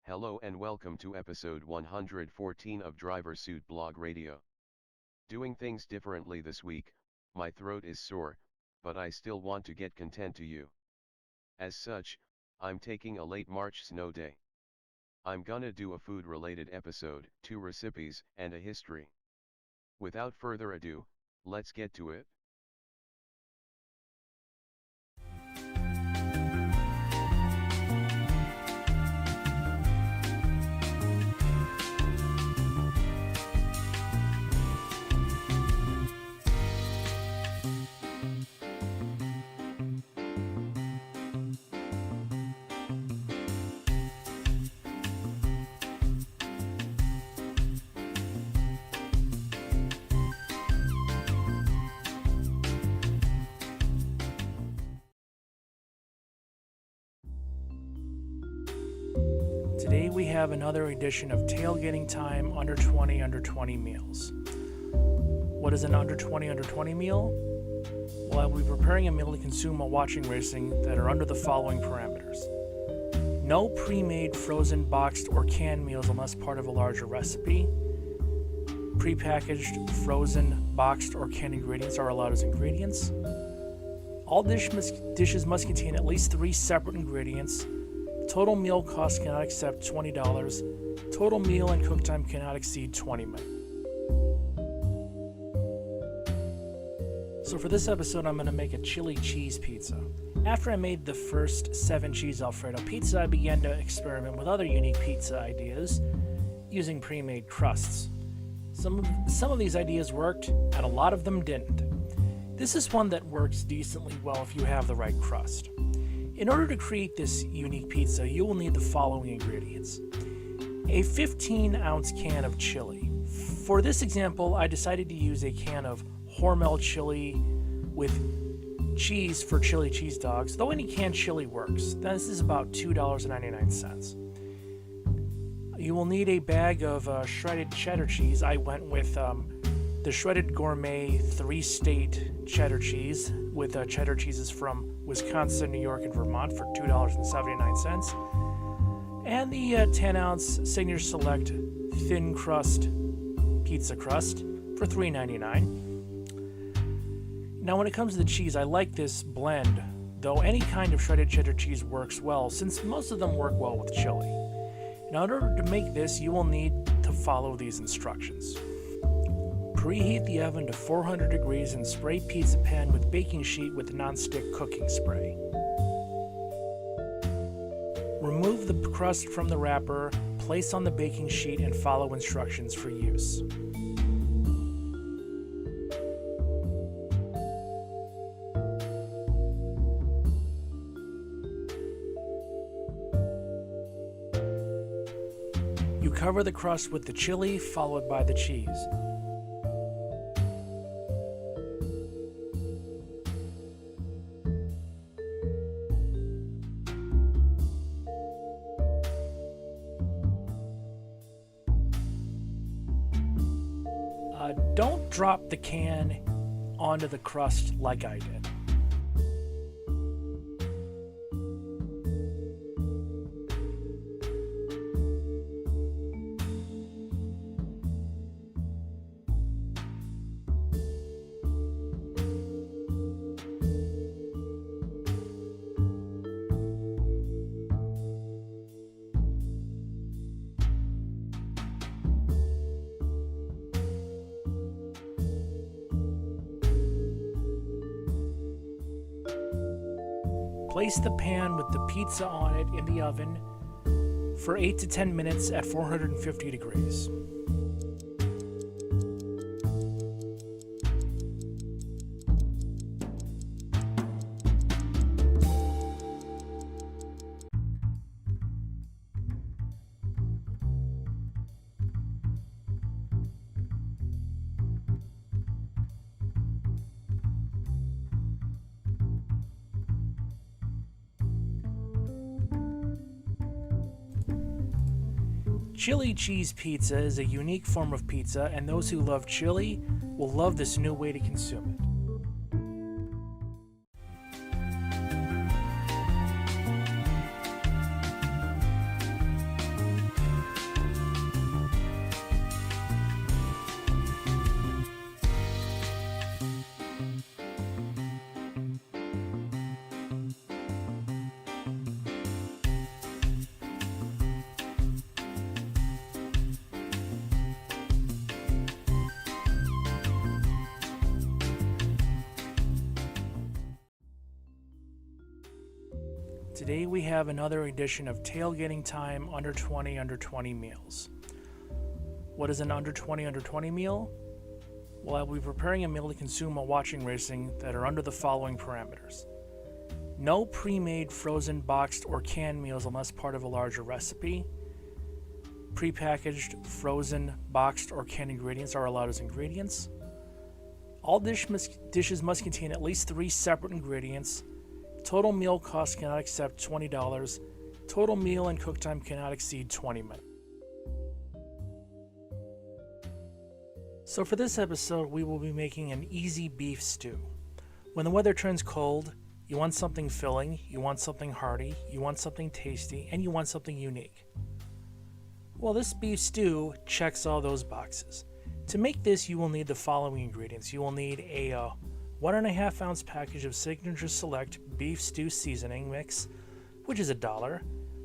Hello and welcome to episode 114 of Driver Suit Blog Radio. Doing things differently this week, my throat is sore, but I still want to get content to you. As such, I'm taking a late March snow day. I'm gonna do a food-related episode, 2 recipes, and a history. Without further ado, let's get to it. Today we have another edition of Tailgating Time Under 20 meals. What is an under 20 meal? Well, I'll be preparing a meal to consume while watching racing that are under the following parameters. No pre-made, frozen, boxed, or canned meals unless part of a larger recipe. Pre-packaged, frozen, boxed, or canned ingredients are allowed as ingredients. All dishes must contain at least 3 separate ingredients. Total meal cost cannot exceed $20. Total meal and cook time cannot exceed 20 minutes. So for this episode, I'm going to make a chili cheese pizza. After I made the first 7 cheese Alfredo pizza, I began to experiment with other unique pizza ideas using pre-made crusts. Some of these ideas worked, and a lot of them didn't. This is one that works decently well if you have the right crust. In order to create this unique pizza, you will need the following ingredients. A 15-ounce can of chili. For this example, I decided to use a can of Hormel chili with cheese for chili cheese dogs, though any canned chili works. This is about $2.99. You will need a bag of shredded cheddar cheese. I went with the Shredded Gourmet 3-state cheddar cheese with cheddar cheeses from Wisconsin, New York, and Vermont for $2.79. And the 10-ounce Signature Select thin crust pizza crust for $3.99. Now when it comes to the cheese, I like this blend, though any kind of shredded cheddar cheese works well since most of them work well with chili. Now in order to make this, you will need to follow these instructions. Preheat the oven to 400 degrees and spray pizza pan with baking sheet with nonstick cooking spray. Remove the crust from the wrapper, place on the baking sheet, and follow instructions for use. You cover the crust with the chili, followed by the cheese. Don't drop the can onto the crust like I did. Place the pan with the pizza on it in the oven for 8 to 10 minutes at 450 degrees. Chili cheese pizza is a unique form of pizza, and those who love chili will love this new way to consume it. Today we have another edition of Tailgating Time Under 20 meals. What is an under 20 meal? Well, I'll be preparing a meal to consume while watching racing that are under the following parameters. No pre-made, frozen, boxed, or canned meals unless part of a larger recipe. Pre-packaged, frozen, boxed, or canned ingredients are allowed as ingredients. All dishes must contain at least 3 separate ingredients. Total meal cost cannot exceed $20. Total meal and cook time cannot exceed 20 minutes. So for this episode, we will be making an easy beef stew. When the weather turns cold, you want something filling, you want something hearty, you want something tasty, and you want something unique. Well, this beef stew checks all those boxes. To make this, you will need the following ingredients. You will need a 1.5 ounce package of Signature Select beef stew seasoning mix, which is $1,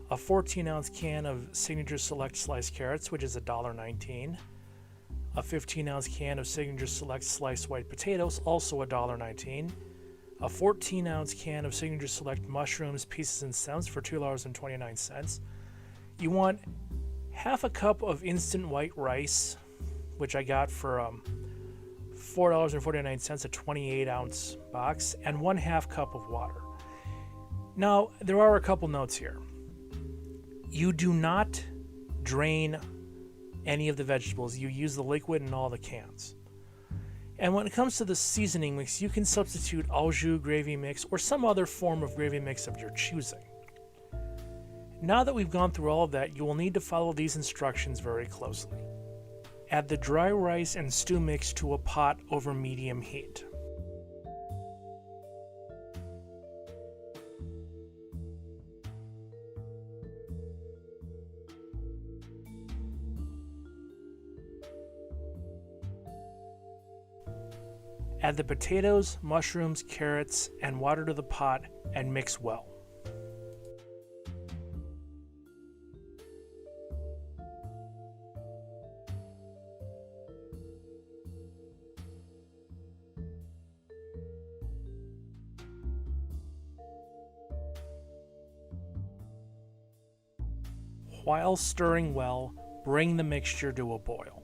a 14 ounce can of Signature Select sliced carrots, which is $1.19, a 15 ounce can of Signature Select sliced white potatoes, also $1.19, a 14 ounce can of Signature Select mushrooms, pieces and stems for $2.29. You want half a cup of instant white rice, which I got for $4.49, a 28 ounce box, and 1/2 cup of water. Now, there are a couple notes here. You do not drain any of the vegetables. You use the liquid in all the cans. And when it comes to the seasoning mix, you can substitute au jus gravy mix or some other form of gravy mix of your choosing. Now that we've gone through all of that, you will need to follow these instructions very closely. Add the dry rice and stew mix to a pot over medium heat. Add the potatoes, mushrooms, carrots, and water to the pot and mix well. While stirring well, bring the mixture to a boil.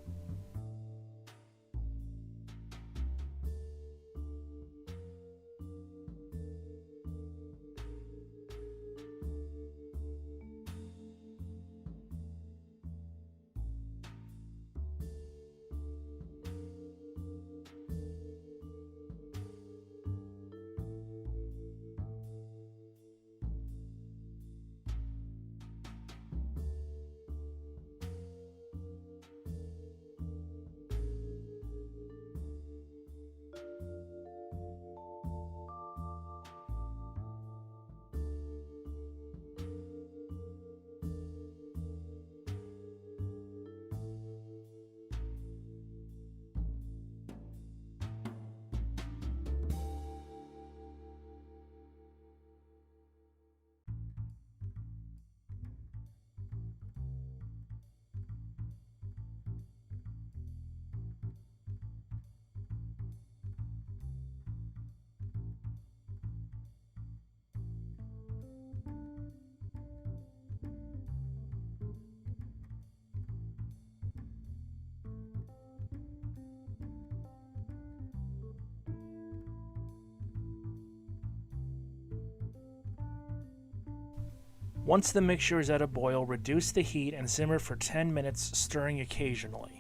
Once the mixture is at a boil, reduce the heat and simmer for 10 minutes, stirring occasionally.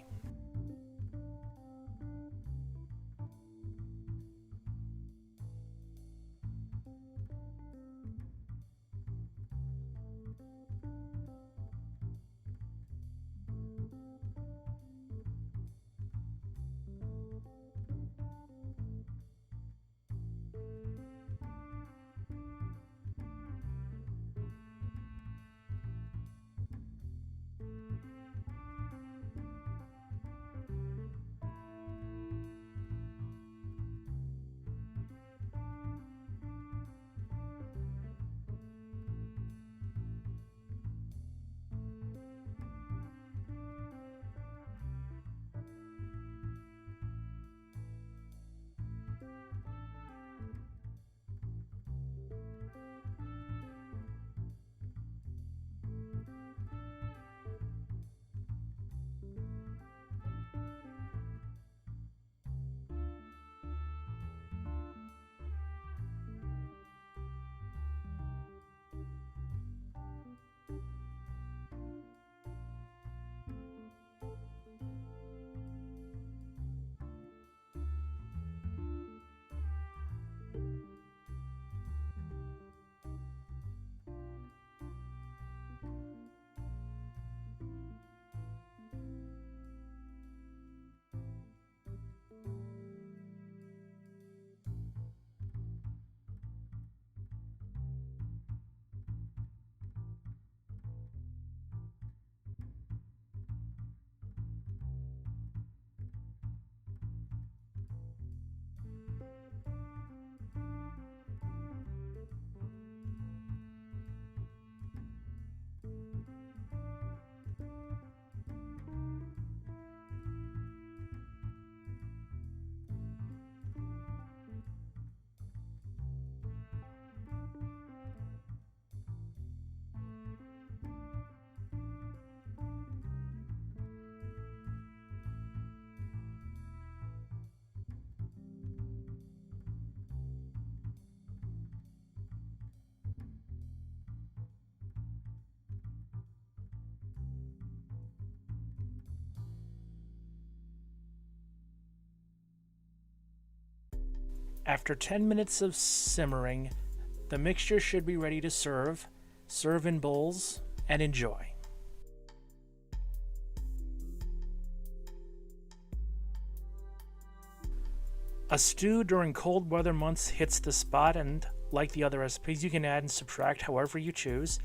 After 10 minutes of simmering, the mixture should be ready to serve. Serve in bowls and enjoy. A stew during cold weather months hits the spot, and like the other recipes, you can add and subtract however you choose.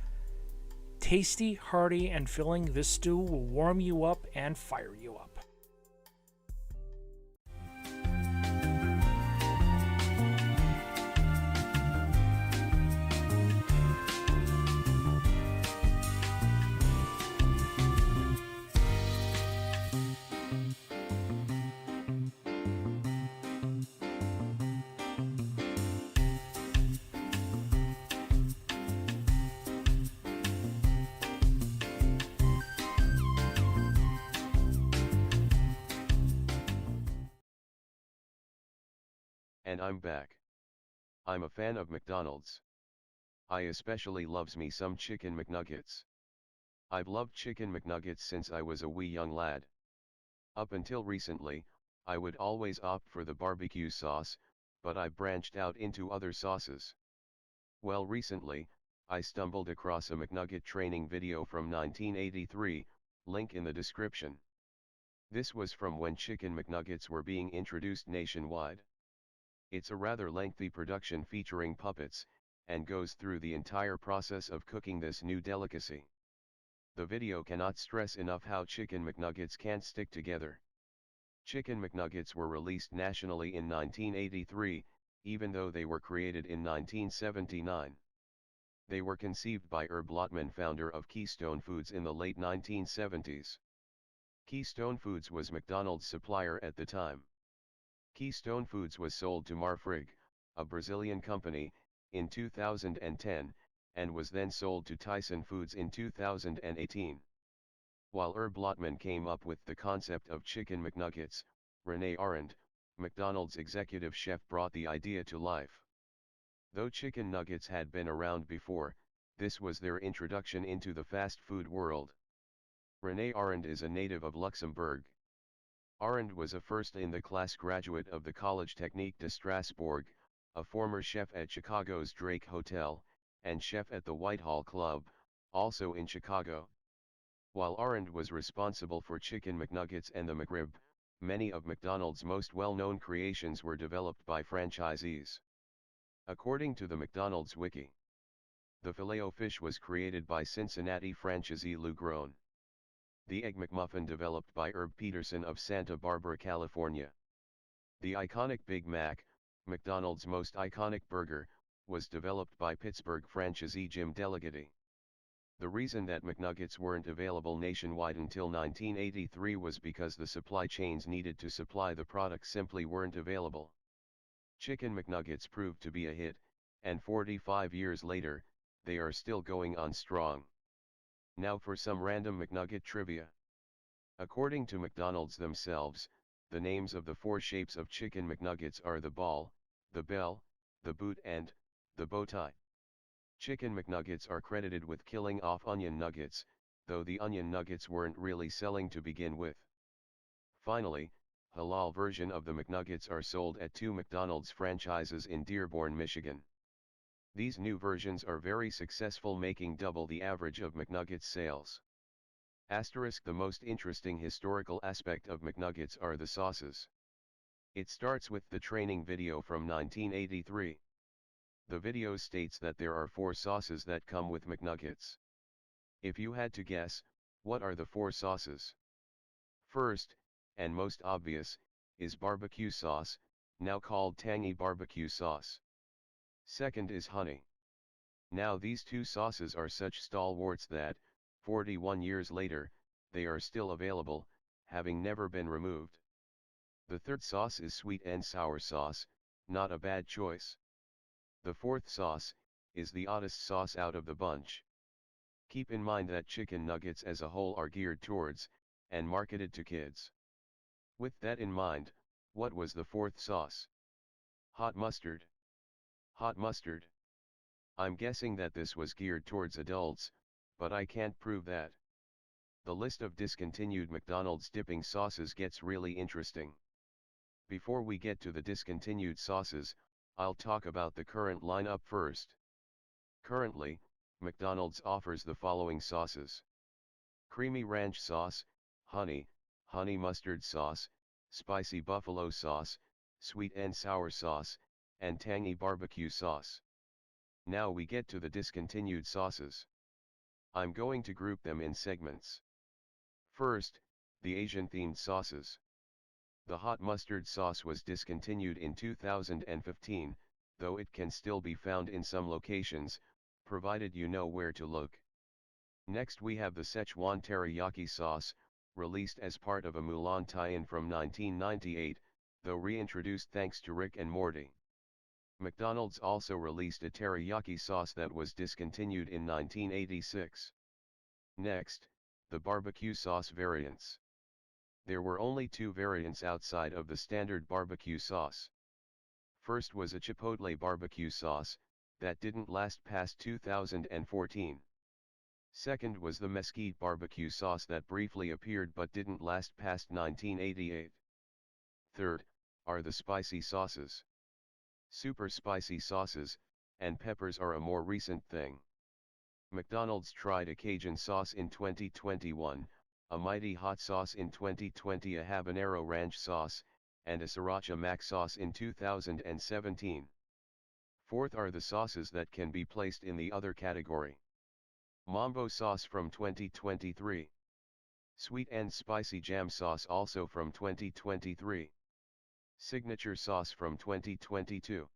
Tasty, hearty, and filling, this stew will warm you up and fire you up. And I'm back. I'm a fan of McDonald's. I especially loves me some chicken McNuggets. I've loved chicken McNuggets since I was a wee young lad. Up until recently, I would always opt for the barbecue sauce, but I branched out into other sauces. Well, recently, I stumbled across a McNugget training video from 1983, link in the description. This was from when chicken McNuggets were being introduced nationwide. It's a rather lengthy production featuring puppets, and goes through the entire process of cooking this new delicacy. The video cannot stress enough how chicken McNuggets can't stick together. Chicken McNuggets were released nationally in 1983, even though they were created in 1979. They were conceived by Herb Lotman, founder of Keystone Foods, in the late 1970s. Keystone Foods was McDonald's supplier at the time. Keystone Foods was sold to Marfrig, a Brazilian company, in 2010, and was then sold to Tyson Foods in 2018. While Herb Lotman came up with the concept of Chicken McNuggets, Rene Arend, McDonald's executive chef, brought the idea to life. Though chicken nuggets had been around before, this was their introduction into the fast food world. Rene Arend is a native of Luxembourg. Arend was a first-in-the-class graduate of the Collège Technique de Strasbourg, a former chef at Chicago's Drake Hotel, and chef at the Whitehall Club, also in Chicago. While Arend was responsible for Chicken McNuggets and the McRib, many of McDonald's most well-known creations were developed by franchisees. According to the McDonald's wiki, the Filet-O-Fish was created by Cincinnati franchisee Lou Groen. The Egg McMuffin developed by Herb Peterson of Santa Barbara, California. The iconic Big Mac, McDonald's most iconic burger, was developed by Pittsburgh franchisee Jim Delegate. The reason that McNuggets weren't available nationwide until 1983 was because the supply chains needed to supply the product simply weren't available. Chicken McNuggets proved to be a hit, and 45 years later, they are still going on strong. Now for some random McNugget trivia. According to McDonald's themselves, the names of the 4 shapes of Chicken McNuggets are the ball, the bell, the boot, and the bow tie. Chicken McNuggets are credited with killing off onion nuggets, though the onion nuggets weren't really selling to begin with. Finally, halal version of the McNuggets are sold at 2 McDonald's franchises in Dearborn, Michigan. These new versions are very successful, making double the average of McNuggets sales. Asterisk, the most interesting historical aspect of McNuggets are the sauces. It starts with the training video from 1983. The video states that there are 4 sauces that come with McNuggets. If you had to guess, what are the 4 sauces? First, and most obvious, is barbecue sauce, now called tangy barbecue sauce. Second is honey. Now these 2 sauces are such stalwarts that, 41 years later, they are still available, having never been removed. The third sauce is sweet and sour sauce, not a bad choice. The fourth sauce is the oddest sauce out of the bunch. Keep in mind that chicken nuggets as a whole are geared towards, and marketed to kids. With that in mind, what was the fourth sauce? Hot mustard. Hot mustard. I'm guessing that this was geared towards adults, but I can't prove that. The list of discontinued McDonald's dipping sauces gets really interesting. Before we get to the discontinued sauces, I'll talk about the current lineup first. Currently, McDonald's offers the following sauces: creamy ranch sauce, honey mustard sauce, spicy buffalo sauce, sweet and sour sauce, and tangy barbecue sauce. Now we get to the discontinued sauces. I'm going to group them in segments. First, the Asian-themed sauces. The hot mustard sauce was discontinued in 2015, though it can still be found in some locations, provided you know where to look. Next we have the Szechuan teriyaki sauce, released as part of a Mulan tie-in from 1998, though reintroduced thanks to Rick and Morty. McDonald's also released a teriyaki sauce that was discontinued in 1986. Next, the barbecue sauce variants. There were only two variants outside of the standard barbecue sauce. First was a Chipotle barbecue sauce, that didn't last past 2014. Second was the mesquite barbecue sauce that briefly appeared but didn't last past 1988. Third, are the spicy sauces. Super spicy sauces, and peppers are a more recent thing. McDonald's tried a Cajun sauce in 2021, a mighty hot sauce in 2020, a habanero ranch sauce, and a sriracha mac sauce in 2017. Fourth are the sauces that can be placed in the other category. Mambo sauce from 2023. Sweet and spicy jam sauce also from 2023. Signature sauce from 2022.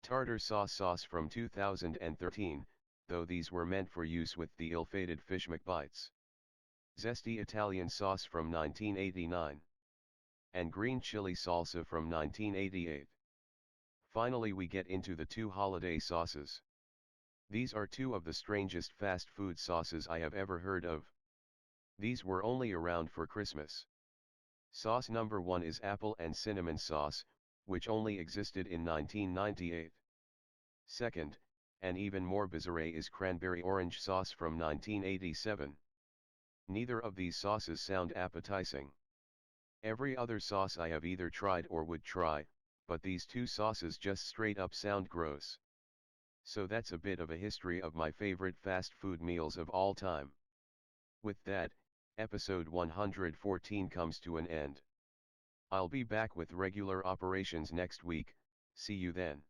Tartar sauce from 2013, though these were meant for use with the ill-fated fish McBites. Zesty Italian sauce from 1989. And green chili salsa from 1988. Finally we get into the two holiday sauces. These are two of the strangest fast food sauces I have ever heard of. These were only around for Christmas. Sauce number 1 is apple and cinnamon sauce, which only existed in 1998. Second, and even more bizarre, is cranberry orange sauce from 1987. Neither of these sauces sound appetizing. Every other sauce I have either tried or would try, but these two sauces just straight up sound gross. So that's a bit of a history of my favorite fast food meals of all time. With that, episode 114 comes to an end. I'll be back with regular operations next week. See you then.